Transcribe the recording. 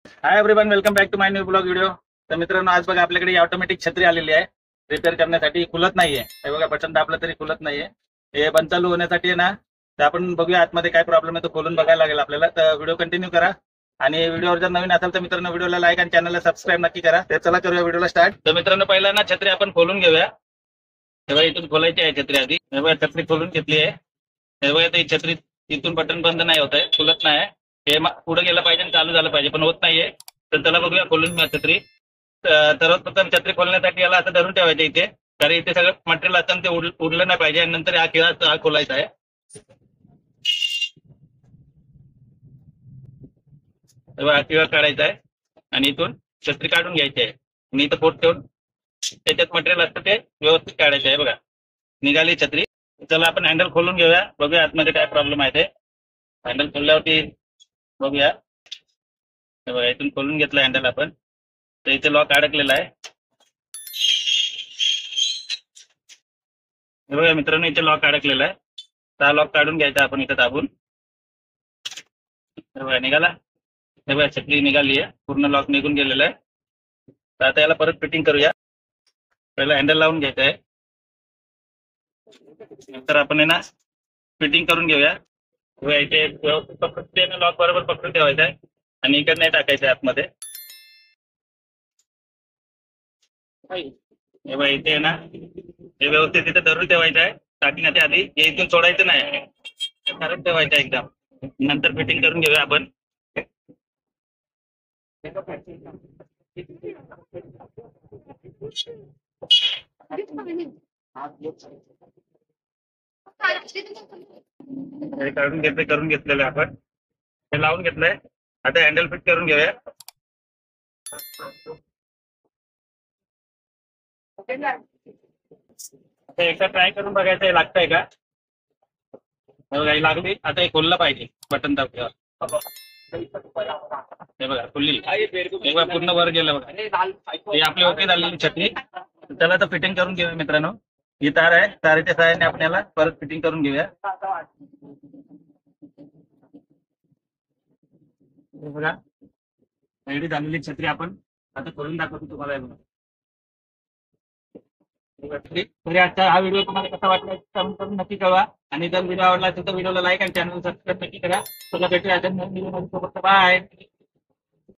High everyone, welcome back to my new blog video. तर मित्रांनो, आज बघा आपल्याकडे ही ऑटोमॅटिक छत्री आलेली आहे. रिपेअर करण्यासाठी खुलत नाहीये. हे बघा, बटन दाबलं तरी खुलत नाहीये. हे बंद चालू होण्यासाठी आहे ना, तर आपण बघूया आतमध्ये काय प्रॉब्लेम आहे तो खोलून बघायला लागेल आपल्याला. तर व्हिडिओ कंटिन्यू करा आणि व्हिडिओवर जर नवीन असाल तर मित्रांनो व्हिडिओला लाईक आणि चॅनलला सबस्क्राईब नक्की करा. तर चला करूया व्हिडिओला स्टार्ट. तर मित्रांनो, पहिला ना छत्री आपण खोलून घेऊया. तेव्हा इथून खोलायची आहे छत्री आधी. तेव्हा छत्री खोलून घेतली आहे. तेव्हा ही छत्री इथून बटन बंद नाही होत आहे, खुलत नाही. हे पुढे गेलं पाहिजे आणि चालू झालं पाहिजे, पण होत नाहीये. तर त्याला बघूया खोलून घ्या छत्री. सर्वप्रथम छत्री खोलण्यासाठी याला असं धरून ठेवायचं इथे, कारण इथे सगळं मटेरियल असतं ते उडलं नाही पाहिजे. आणि नंतर हा खिळा खोलायचा आहे. तेव्हा हा खिळा काढायचा आहे आणि इथून छत्री काढून घ्यायची आहे. आणि इथं पोट ठेवून त्याच्यात मटेरियल असतं ते व्यवस्थित काढायचं आहे. बघा, निघाली छत्री. चला आपण हँडल खोलून घेऊया, बघूया आतमध्ये काय प्रॉब्लेम आहे ते. हँडल खोलल्यावरती बघूया. बघा, इथून खोलून घेतलं हँडल आपण. तर इथे लॉक अडकलेला आहे. हे बघा मित्रांनो, इथे लॉक अडकलेला आहे. तर हा लॉक काढून घ्यायचा आपण इथं दाबून. हे बघा निघाला. हे बघा छत्री निघाली आहे, पूर्ण लॉक निघून गेलेला आहे. तर आता याला परत फिटिंग करूया. पहिला हँडल लावून घ्यायचं आहे, नंतर आपण आहे ना फिटिंग करून घेऊया. इथे व्यवस्थित पकडून लॉक बरोबर पकडून ठेवायचा आहे आणि इकडे नाही टाकायचं आहे आतमध्ये. हे बघा इथे आहे ना, हे व्यवस्थित इथे धरून ठेवायचं आहे. टाकण्याच्या आधी हे इथून सोडायचं नाही, धरून ठेवायचं आहे एकदम. नंतर फिटिंग करून घेऊया आपण. हे करून घेतलेलं आहे आपण. हे लावून घेतलंय. आता हँडल फिट करून घेऊया. आता एकदा ट्राय करून बघायचं लागतंय का. काही लागली. आता हे खोललं पाहिजे बटन दाबल्यावर. हे बघा खुलली. एक वेळा पूर्ण वर गेलं बघा. हे आपली ओके झालेली छत्री. त्याला तर फिटिंग करून घेऊया मित्रांनो. ही तार आहे, तारेच्या सहाय्याने आपल्याला परत फिटिंग करून घेऊया. हे बघा, रेडी झालेली छत्री आपण आता खोलून दाखवतो तुम्हाला. तरी आजचा हा व्हिडिओ तुम्हाला कसा वाटला कमेंट करून नक्की कळवा. आणि जर व्हिडिओ आवडला असेल तर व्हिडिओला लाईक आणि चॅनल सबस्क्राईब नक्की करा. तुला भेटूया अजून नवीन व्हिडिओ सोबत. बाय.